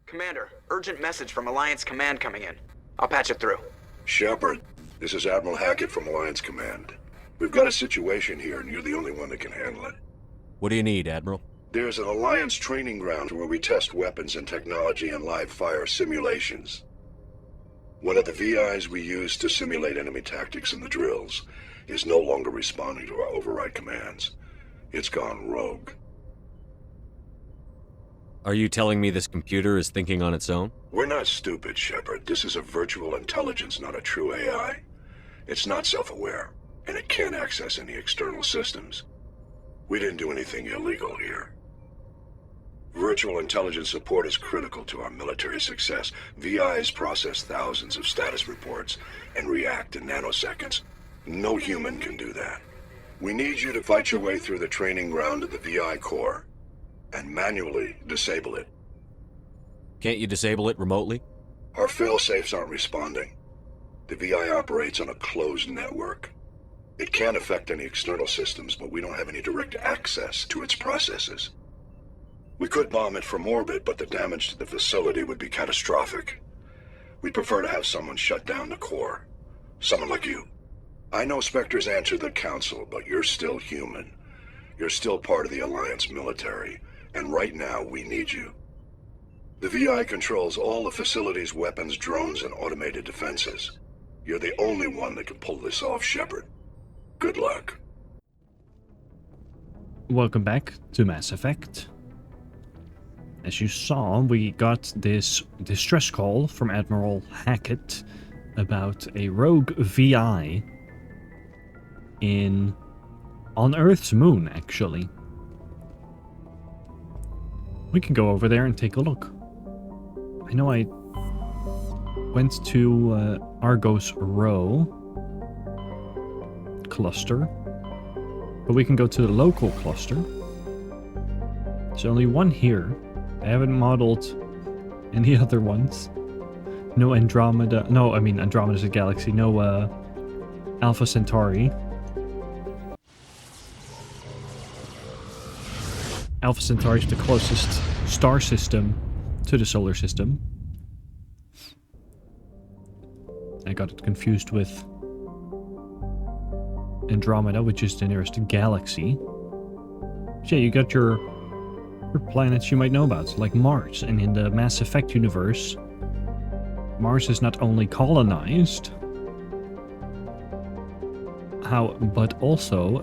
Commander, urgent message from Alliance Command coming in. I'll patch it through. Shepard, this is Admiral Hackett from Alliance Command. We've got a situation here, and you're the only one that can handle it. What do you need, Admiral? There's an Alliance training ground where we test weapons and technology in live fire simulations. One of the VIs we use to simulate enemy tactics in the drills is no longer responding to our override commands. It's gone rogue. Are you telling me this computer is thinking on its own? We're not stupid, Shepard. This is a virtual intelligence, not a true AI. It's not self-aware, and it can't access any external systems. We didn't do anything illegal here. Virtual intelligence support is critical to our military success. VIs process thousands of status reports and react in nanoseconds. No human can do that. We need you to fight your way through the training ground of the VI core and manually disable it. Can't you disable it remotely? Our fail-safes aren't responding. The VI operates on a closed network. It can't affect any external systems, but we don't have any direct access to its processes. We could bomb it from orbit, but the damage to the facility would be catastrophic. We'd prefer to have someone shut down the core. Someone like you. I know Spectres answer the Council, but you're still human. You're still part of the Alliance military, and right now we need you. The VI controls all the facility's weapons, drones, and automated defenses. You're the only one that can pull this off, Shepard. Good luck. Welcome back to Mass Effect. As you saw, we got this distress call from Admiral Hackett about a rogue VI on Earth's moon, actually. We can go over there and take a look. I know I went to Argos Row cluster, but we can go to the local cluster. There's only one here. I haven't modeled any other ones. No Andromeda. No, I mean Andromeda's a galaxy. No Alpha Centauri. Alpha Centauri is the closest star system to the solar system. I got it confused with Andromeda, which is the nearest galaxy. So yeah, you got your planets you might know about, like Mars. And in the Mass Effect universe, Mars is not only colonized, but also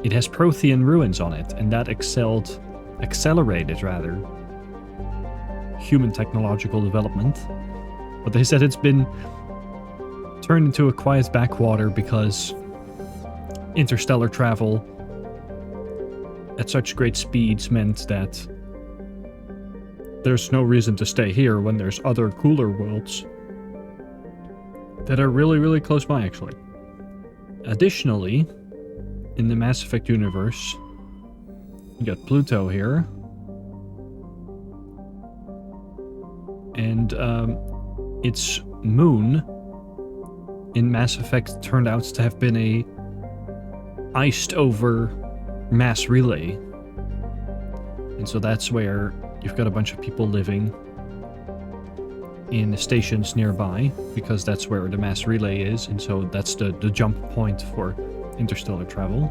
it has Prothean ruins on it, and that accelerated human technological development. But they said it's been turned into a quiet backwater because interstellar travel at such great speeds meant that there's no reason to stay here when there's other cooler worlds that are really, really close by, actually. Additionally, in the Mass Effect universe, you got Pluto here. And its moon in Mass Effect turned out to have been a iced over mass relay. And so that's where you've got a bunch of people living in the stations nearby, because that's where the mass relay is, and so that's the jump point for interstellar travel.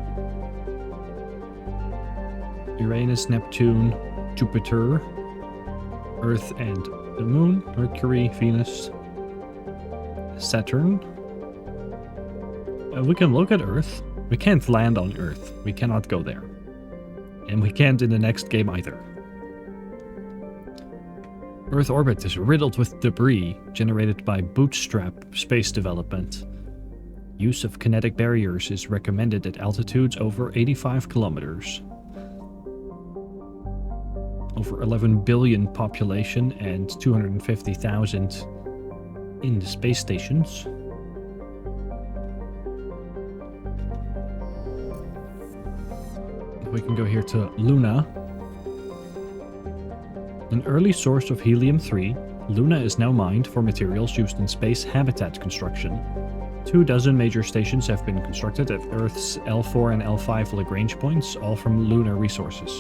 Uranus, Neptune, Jupiter, Earth and the Moon, Mercury, Venus, Saturn. We can look at Earth. We can't land on Earth. We cannot go there. And we can't in the next game either. Earth orbit is riddled with debris generated by bootstrap space development. Use of kinetic barriers is recommended at altitudes over 85 kilometers. Over 11 billion population and 250,000 in the space stations. We can go here to Luna. An early source of helium-3, Luna is now mined for materials used in space habitat construction. 24 major stations have been constructed at Earth's L4 and L5 Lagrange points, all from lunar resources.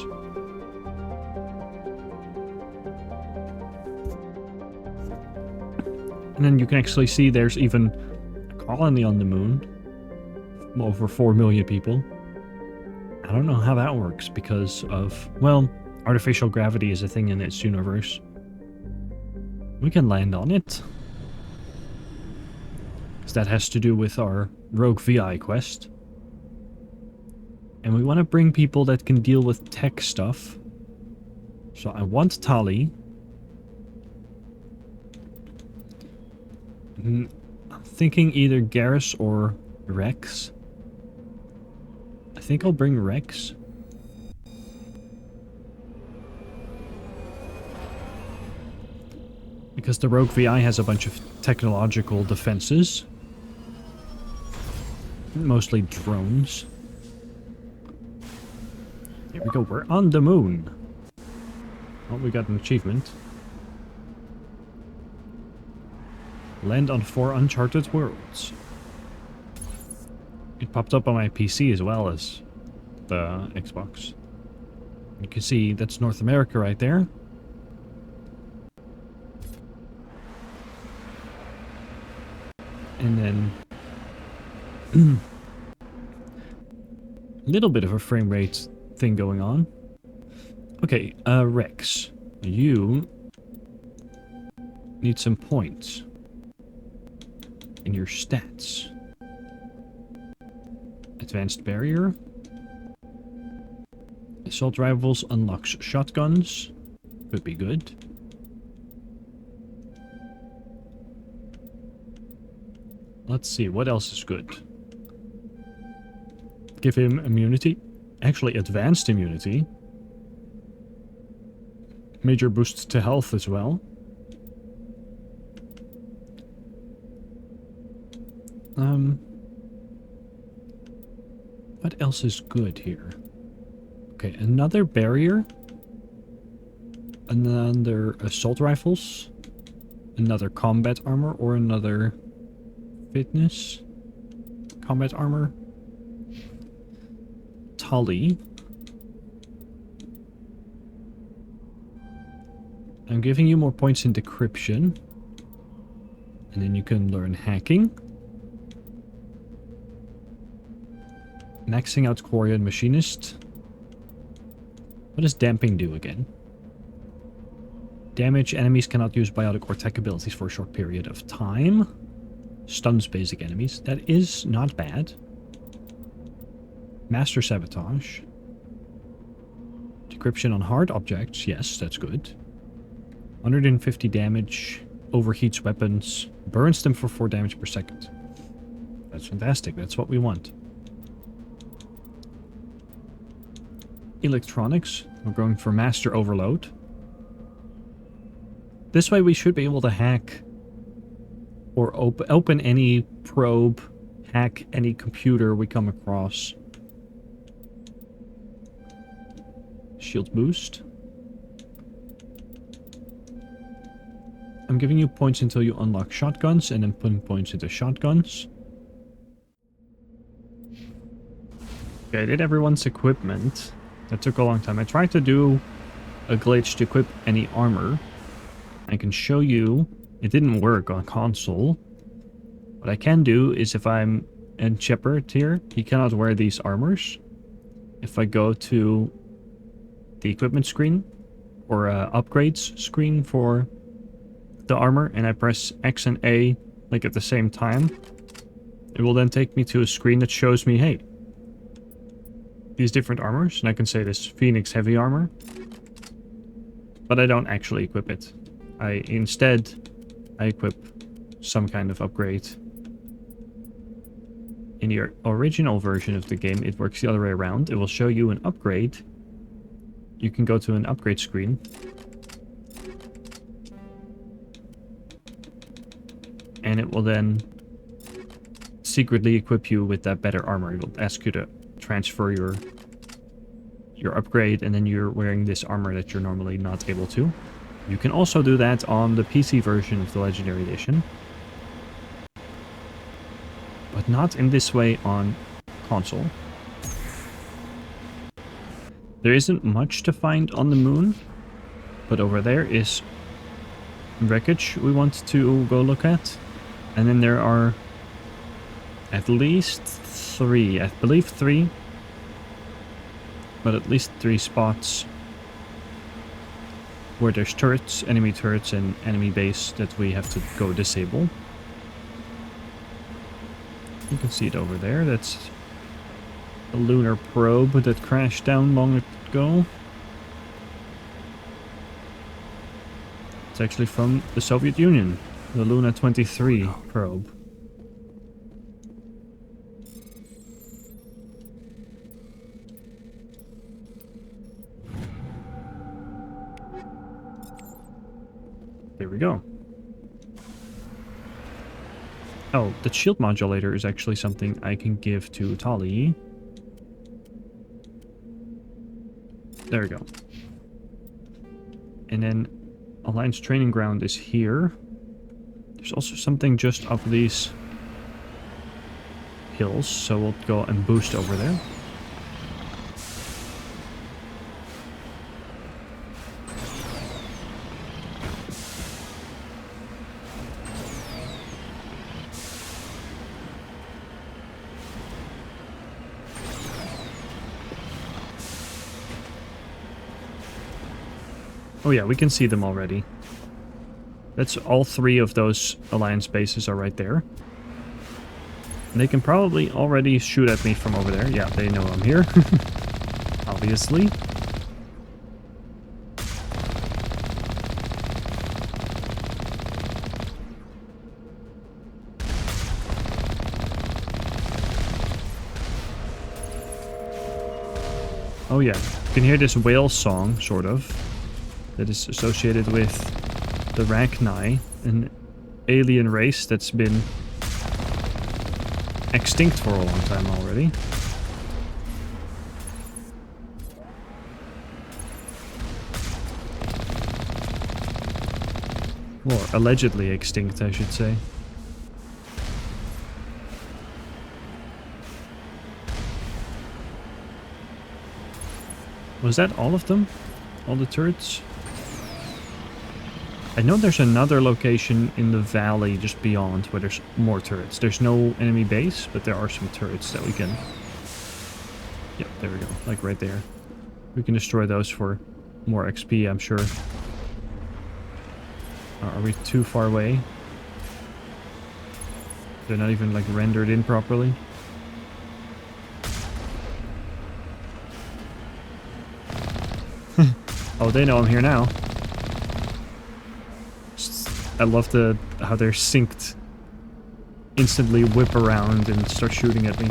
And then you can actually see there's even a colony on the moon. Over 4 million people. I don't know how that works because of, well, artificial gravity is a thing in its universe. We can land on it. Because that has to do with our Rogue VI quest. And we want to bring people that can deal with tech stuff. So I want Tali. I'm thinking either Garrus or Rex. I think I'll bring Rex. Because the Rogue VI has a bunch of technological defenses. Mostly drones. Here we go, we're on the moon. Oh, we got an achievement. Land on 4 uncharted worlds. It popped up on my PC as well as the Xbox. You can see that's North America right there. And then a little bit of a frame rate thing going on. Okay, Rex, you need some points in your stats. Advanced barrier. Assault rifles unlocks shotguns. Could be good. Let's see, what else is good? Give him immunity. Actually, advanced immunity. Major boost to health as well. What else is good here? Okay, another barrier. Another assault rifles. Another combat armor or another fitness. Combat armor. Tali. I'm giving you more points in decryption. And then you can learn hacking. Maxing out Quarian Machinist. What does damping do again? Damage enemies cannot use biotic or tech abilities for a short period of time. Stuns basic enemies. That is not bad. Master Sabotage. Decryption on hard objects. Yes, that's good. 150 damage. Overheats weapons. Burns them for 4 damage per second. That's fantastic. That's what we want. Electronics. We're going for Master Overload. This way we should be able to hack or open any probe, hack any computer we come across. Shield boost. I'm giving you points until you unlock shotguns and then putting points into shotguns. Okay, I did everyone's equipment. That took a long time. I tried to do a glitch to equip any armor. I can show you. It didn't work on console. What I can do is if I'm in Shepard here, he cannot wear these armors. If I go to the equipment screen or upgrades screen for the armor and I press X and A like at the same time, it will then take me to a screen that shows me, hey, these different armors, and I can say this Phoenix heavy armor, but I don't actually equip it. Instead I equip some kind of upgrade. In your original version of the game, it works the other way around. It will show you an upgrade. You can go to an upgrade screen. And it will then secretly equip you with that better armor. It will ask you to transfer your upgrade, and then you're wearing this armor that you're normally not able to. You can also do that on the PC version of the Legendary Edition. But not in this way on console. There isn't much to find on the moon, but over there is wreckage we want to go look at. And then there are at least 3, I believe 3, but at least 3 spots where there's turrets, and enemy base that we have to go disable. You can see it over there. That's a lunar probe that crashed down long ago. It's actually from the Soviet Union, the Luna 23 probe. There we go. Oh, the shield modulator is actually something I can give to Tali. There we go. And then Alliance Training Ground is here. There's also something just up these hills, so we'll go and boost over there. Oh yeah, we can see them already. That's all 3 of those Alliance bases are right there. And they can probably already shoot at me from over there. Yeah, they know I'm here. Obviously. Oh yeah, you can hear this whale song, sort of, that is associated with the Rachni, an alien race that's been extinct for a long time already. Or allegedly extinct, I should say. Was that all of them? All the turrets? I know there's another location in the valley just beyond where there's more turrets. There's no enemy base, but there are some turrets that we can... Yep, there we go. Like right there. We can destroy those for more XP, I'm sure. Are we too far away? They're not even like rendered in properly. Oh, they know I'm here now. I love how they're synced. Instantly whip around and start shooting at me.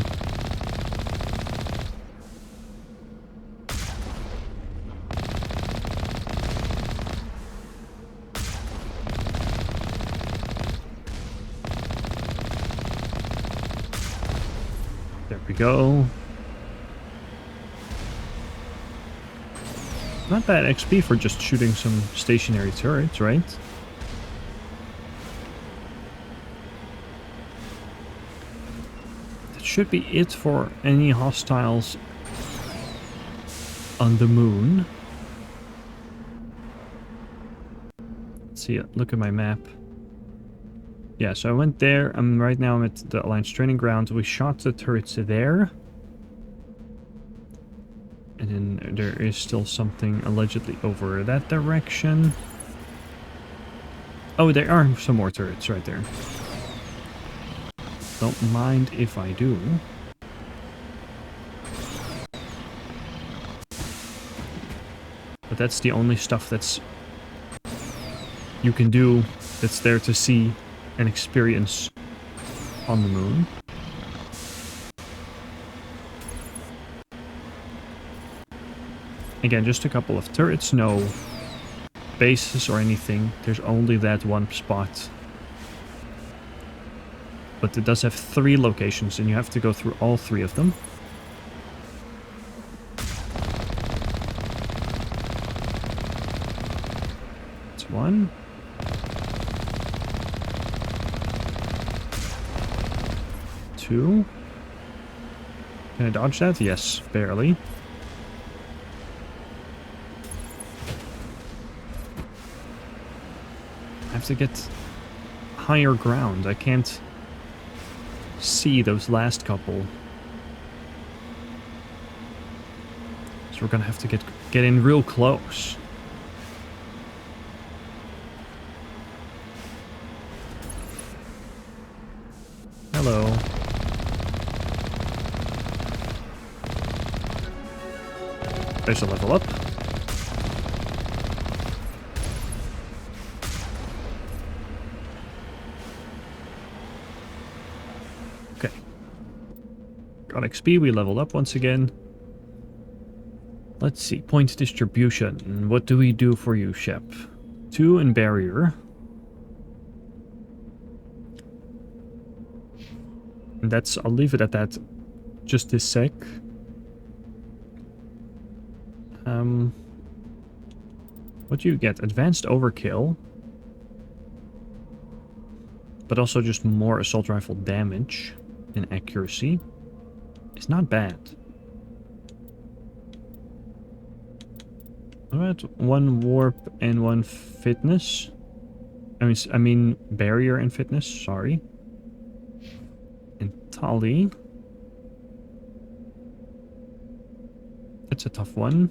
There we go. Not bad XP for just shooting some stationary turrets, right? Should be it for any hostiles on the moon. Let's see, look at my map. Yeah, so I went there. Right now I'm at the Alliance Training Ground. We shot the turrets there. And then there is still something allegedly over that direction. Oh, there are some more turrets right there. Don't mind if I do. But that's the only stuff that's you can do that's there to see and experience on the moon. Again, just a couple of turrets, no bases or anything. There's only that one spot. But it does have 3 locations, and you have to go through all 3 of them. That's 1. 2. Can I dodge that? Yes, barely. have to get higher ground. I can't see those last couple. So we're gonna have to get in real close. Hello. There's a level up. Okay. Got XP, we leveled up once again. Let's see, point distribution. What do we do for you, Shep? 2 in barrier. And that's, I'll leave it at that just this sec. What do you get? Advanced overkill. But also just more assault rifle damage and accuracy. It's not bad. Alright, 1 warp and 1 fitness. I mean barrier and fitness, sorry. And Tali. That's a tough one.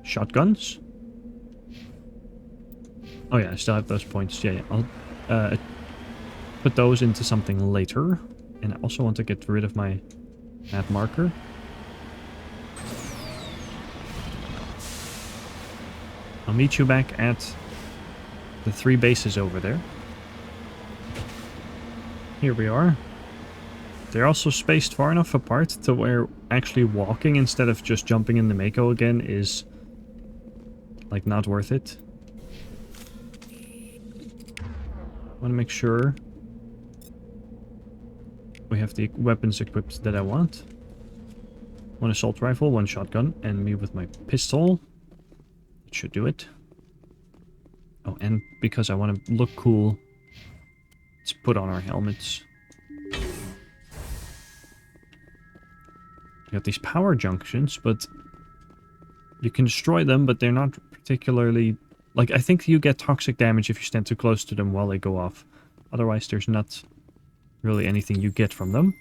Shotguns. Oh yeah, I still have those points. Yeah, I'll put those into something later. And I also want to get rid of my map marker. I'll meet you back at the 3 bases over there. Here we are. They're also spaced far enough apart to where actually walking instead of just jumping in the Mako again is like not worth it. I want to make sure we have the weapons equipped that I want. 1 assault rifle, 1 shotgun, and me with my pistol. It should do it. Oh, and because I want to look cool, let's put on our helmets. We got these power junctions, but you can destroy them, but they're not particularly... Like, I think you get toxic damage if you stand too close to them while they go off. Otherwise, there's not really anything you get from them.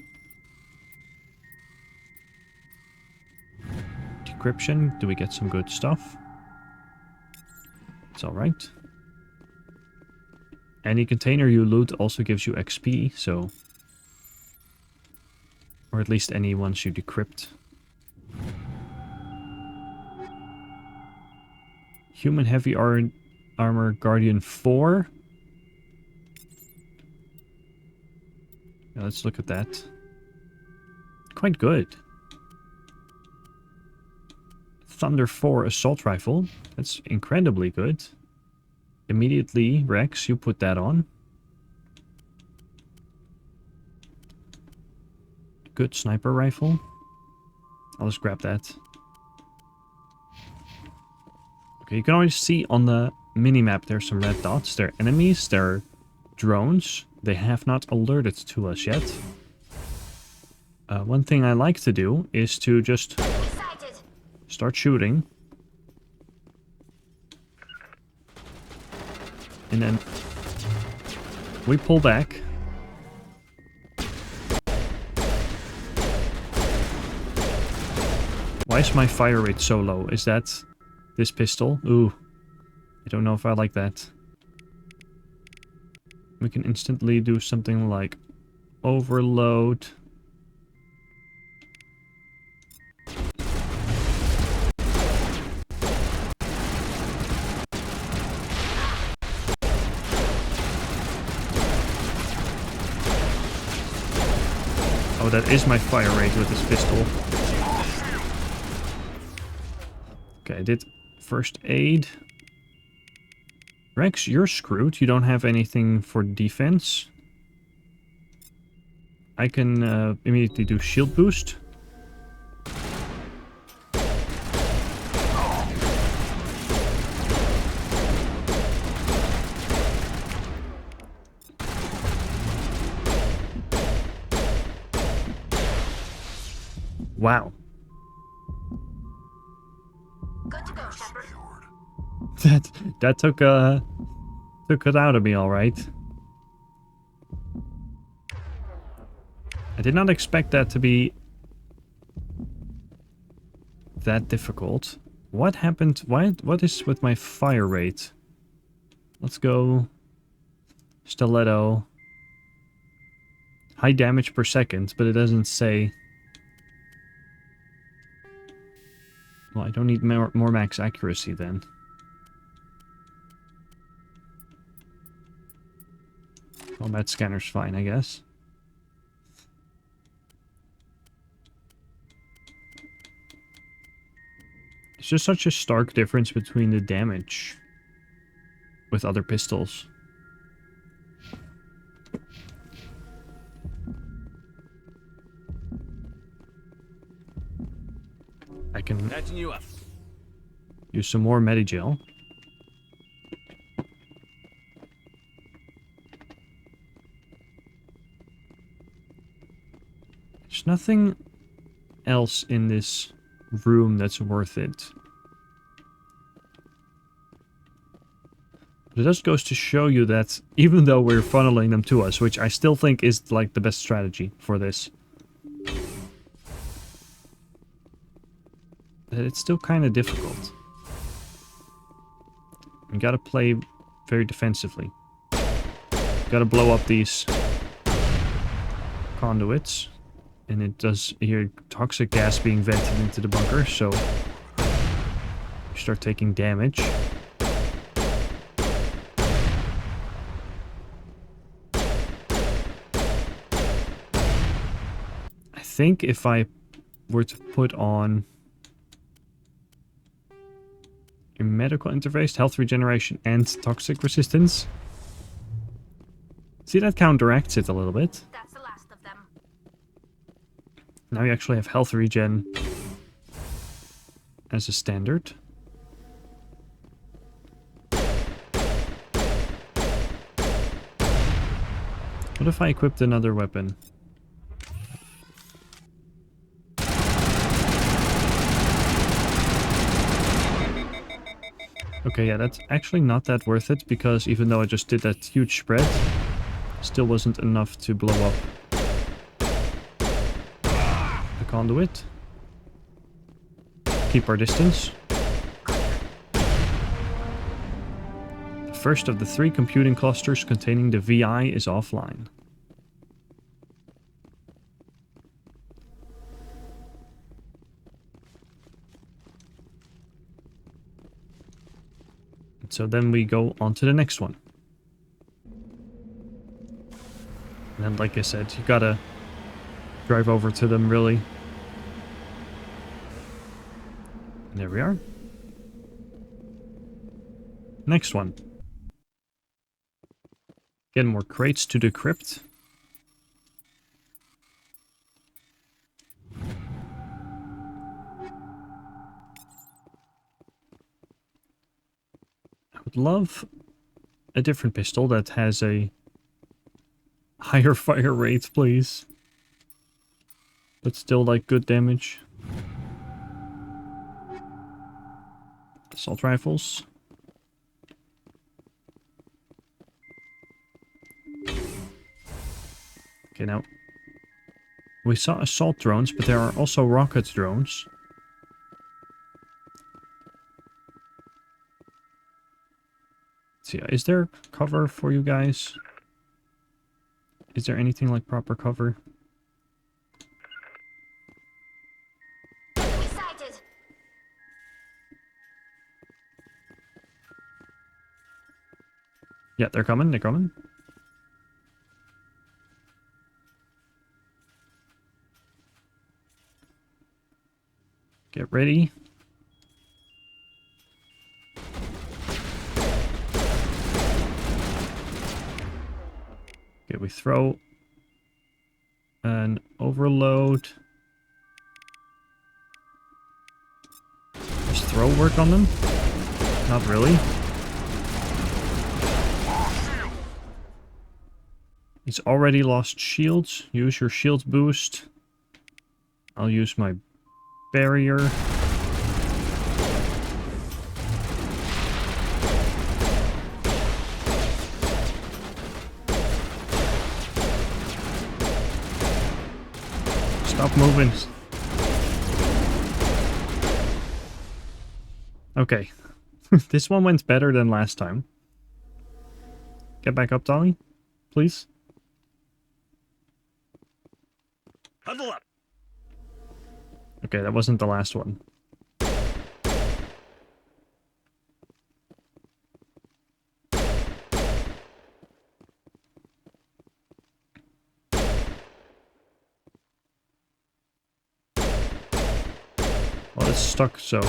Decryption. Do we get some good stuff? It's alright. Any container you loot also gives you XP, so... Or at least any ones you decrypt. Human Heavy Armor Guardian 4. Now let's look at that. Quite good. Thunder 4 Assault Rifle. That's incredibly good. Immediately, Rex, you put that on. Good sniper rifle. I'll just grab that. Okay, you can always see on the minimap there's some red dots. They're enemies, they're drones. They have not alerted to us yet. One thing I like to do is to just start shooting. And then we pull back. Why is my fire rate so low? Is that this pistol? Ooh. I don't know if I like that. We can instantly do something like overload. Oh, that is my fire rate with this pistol. Okay, I did first aid. Rex, you're screwed. You don't have anything for defense. I can immediately do shield boost. Wow. That took Took it out of me, alright. I did not expect that to be that difficult. What happened? What is with my fire rate? Let's go stiletto. High damage per second, but it doesn't say. Well, I don't need more max accuracy then. Combat scanner's fine, I guess. It's just such a stark difference between the damage with other pistols. I can Patching you up. use some more Medigel. There's nothing else in this room that's worth it. But it just goes to show you that even though we're funneling them to us, which I still think is like the best strategy for this, that it's still kind of difficult. You gotta play very defensively. Gotta blow up these conduits. And it does hear toxic gas being vented into the bunker, so you start taking damage. I think if I were to put on your medical interface, health regeneration, and toxic resistance, see, that counteracts it a little bit. That's the last of them. Now you actually have health regen as a standard. What if I equipped another weapon? Okay, yeah, that's actually not that worth it, because even though I just did that huge spread, still wasn't enough to blow up the conduit. Keep our distance. The first of the 3 computing clusters containing the VI is offline. So then we go on to the next one. And then, like I said, you gotta drive over to them, really. And there we are. Next one. Get more crates to decrypt. I would love a different pistol that has a higher fire rate, please. But still, like, good damage. Assault rifles. Okay, now, we saw assault drones, but there are also rocket drones. Let's see, is there cover for you guys? Is there anything like proper cover? Enemy sighted. Yeah, they're coming, they're coming. Get ready. Okay, we throw an overload. Does throw work on them? Not really. He's already lost shields. Use your shield boost. I'll use my barrier. Stop moving. Okay. This one went better than last time. Get back up, Dolly. Please. Huddle up. Okay, that wasn't the last one. Well, it's stuck, so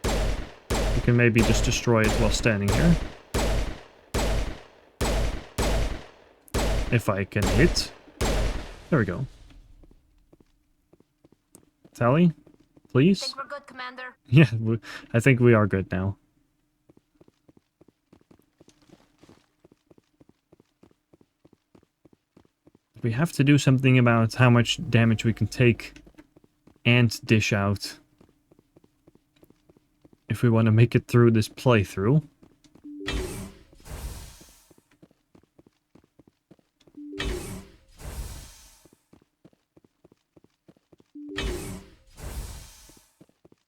we can maybe just destroy it while standing here. If I can hit. There we go. Tally, please. Think we're good, Commander? Yeah, I think we are good now. We have to do something about how much damage we can take and dish out if we want to make it through this playthrough.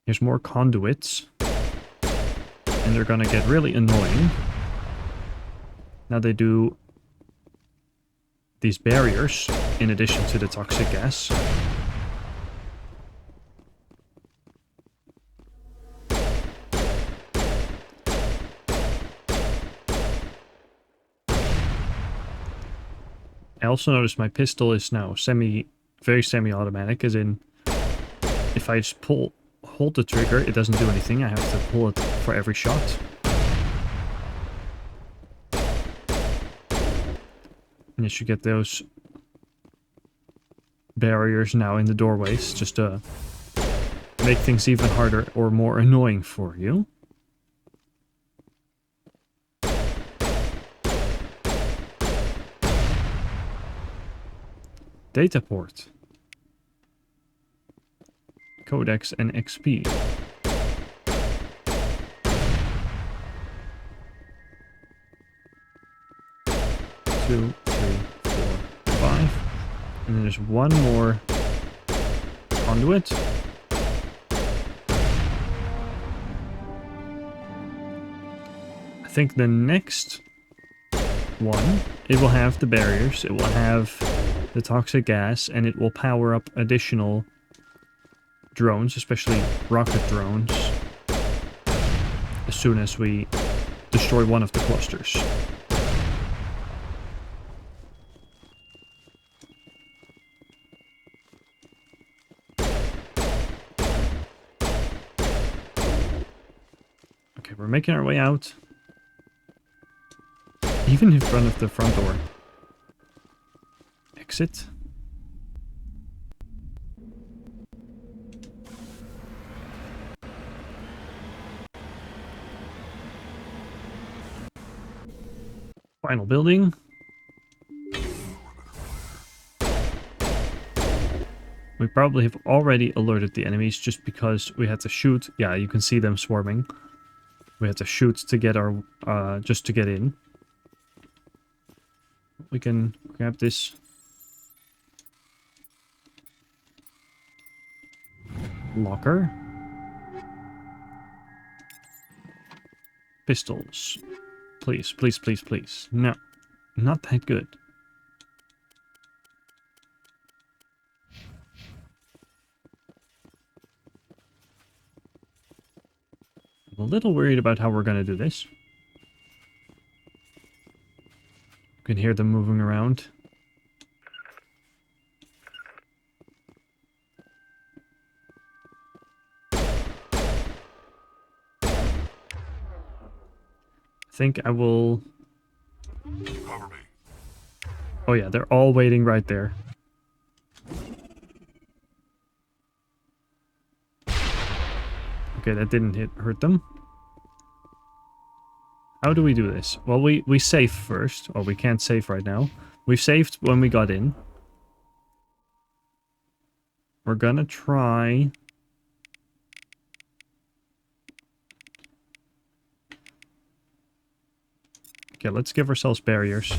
Here's more conduits. And they're gonna get really annoying. Now they do these barriers in addition to the toxic gas. I also noticed my pistol is now very semi-automatic, as in if I just hold the trigger, it doesn't do anything. I have to pull it for every shot. And you should get those barriers now in the doorways, just to make things even harder or more annoying for you. Data port. Codex and XP. 2, 3, 4, 5. And then there's one more conduit. I think the next one, it will have the barriers, it will have the toxic gas, and it will power up additional drones, especially rocket drones, as soon as we destroy one of the clusters. Okay, we're making our way out. Even in front of the front door. Exit. Final building. We probably have already alerted the enemies just because we had to shoot. Yeah, you can see them swarming. We had to shoot to get our, just to get in. We can grab this locker. Pistols. Please, please, please, please. No, not that good. I'm a little worried about how we're going to do this. You can hear them moving around. I think I will... Cover me. Oh yeah, they're all waiting right there. Okay, that didn't hurt them. How do we do this? Well, we save first. Well, we can't save right now. We saved when we got in. We're gonna try... Okay, let's give ourselves barriers.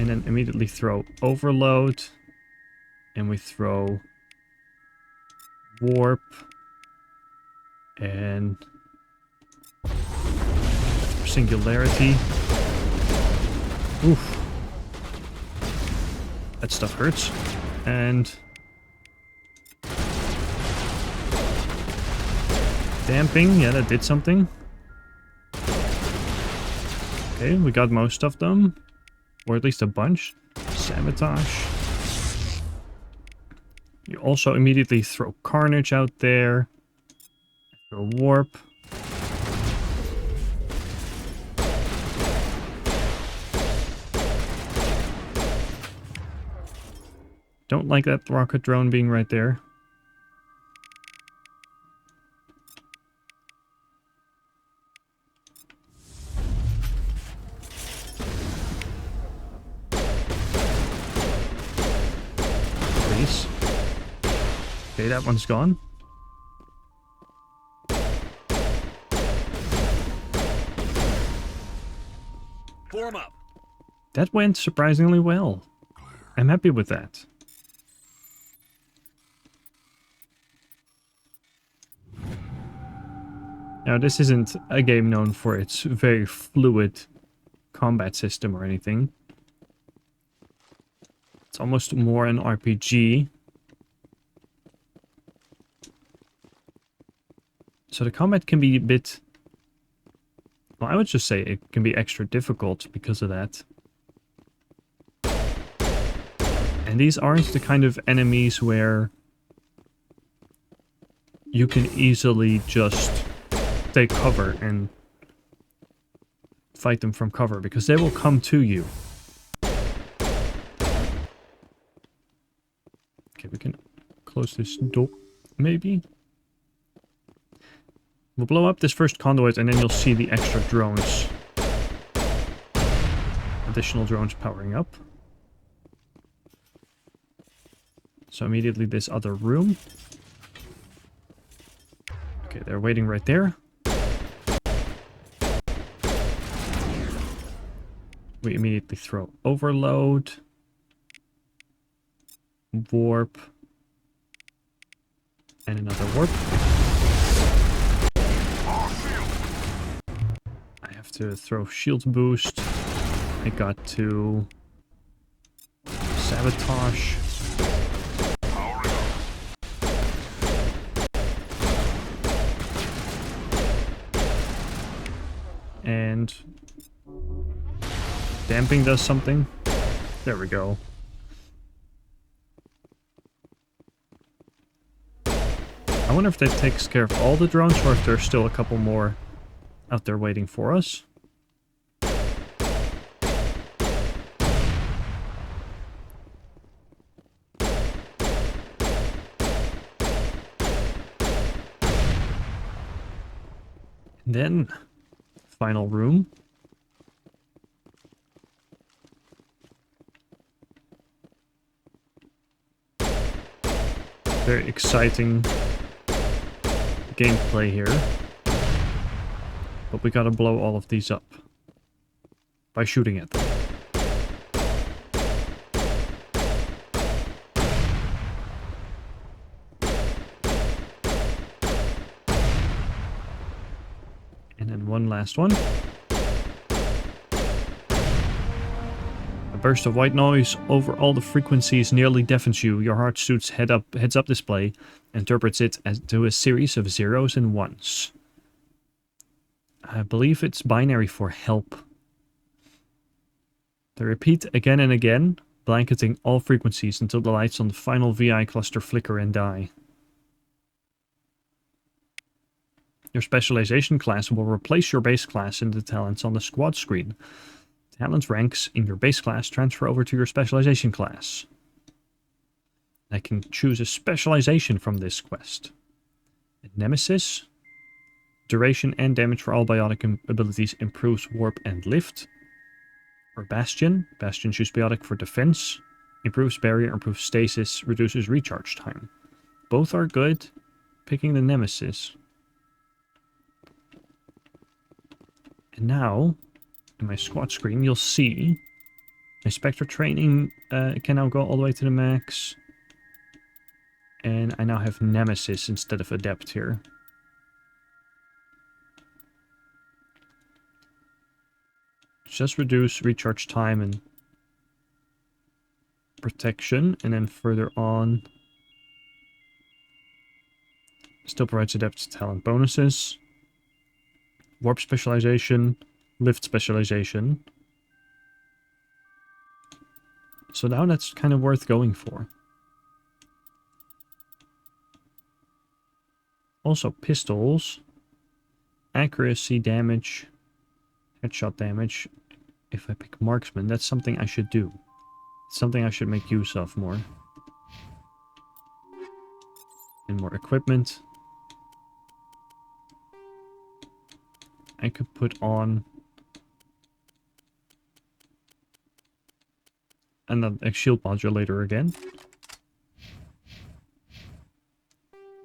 And then immediately throw overload. And we throw warp. And singularity. Oof. That stuff hurts. And damping, yeah, that did something. Okay, we got most of them. Or at least a bunch. Sabotage. You also immediately throw carnage out there. Throw warp. Don't like that rocket drone being right there. Please. Okay, that one's gone. Form up. That went surprisingly well. I'm happy with that. Now, this isn't a game known for its very fluid combat system or anything. It's almost more an RPG. So the combat can be a bit... Well, I would just say it can be extra difficult because of that. And these aren't the kind of enemies where you can easily just take cover and fight them from cover, because they will come to you. Okay, we can close this door, maybe? We'll blow up this first conduit and then you'll see the extra drones. Additional drones powering up. So immediately this other room. Okay, they're waiting right there. We immediately throw overload. Warp. And another warp. I have to throw shield boost. I got to sabotage. And damping does something. There we go. I wonder if that takes care of all the drones or if there's still a couple more out there waiting for us. And then, final room. Very exciting gameplay here. But we gotta blow all of these up by shooting at them. And then one last one. A burst of white noise over all the frequencies nearly deafens you. Your heart suit's heads-up display interprets it as to a series of zeros and ones. I believe it's binary for help. They repeat again and again, blanketing all frequencies until the lights on the final VI cluster flicker and die. Your specialization class will replace your base class in the talents on the squad screen. Talent ranks in your base class transfer over to your specialization class. I can choose a specialization from this quest. Nemesis. Duration and damage for all biotic abilities improves warp and lift. Or Bastion. Bastion choose biotic for defense. Improves barrier, improves stasis, reduces recharge time. Both are good. Picking the Nemesis. And now, in my squad screen, you'll see My Spectre training can now go all the way to the max. And I now have Nemesis instead of Adept here. Just reduce recharge time and protection, and then further on still provides Adept talent bonuses. Warp specialization, lift specialization. So now that's kind of worth going for. Also pistols, accuracy damage, headshot damage. If I pick marksman, that's something I should do. It's something I should make use of more. And more equipment. I could put on a shield modulator again.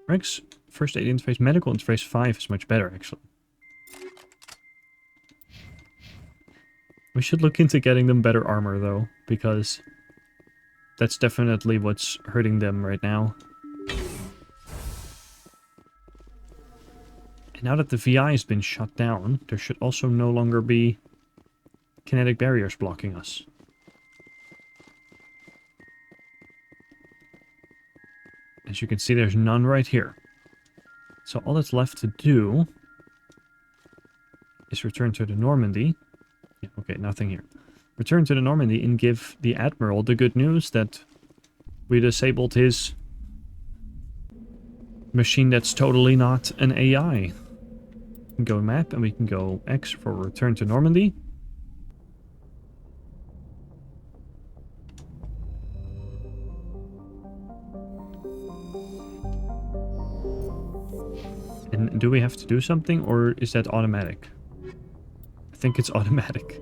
Rex first aid interface, medical interface 5 is much better actually. We should look into getting them better armor though, because that's definitely what's hurting them right now. And now that the VI has been shut down, there should also no longer be kinetic barriers blocking us. As you can see, there's none right here. So all that's left to do is return to the Normandy. Yeah, okay, nothing here. Return to the Normandy and give the Admiral the good news that we disabled his machine that's totally not an AI. We can go map and we can go X for return to Normandy. And do we have to do something, or is that automatic? I think it's automatic.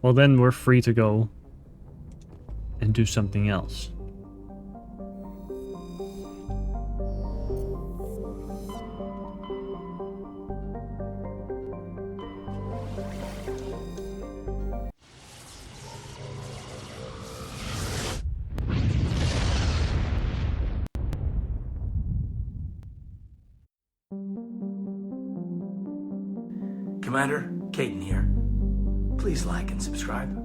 Well, then we're free to go and do something else. Commander, Caden here. Please like and subscribe.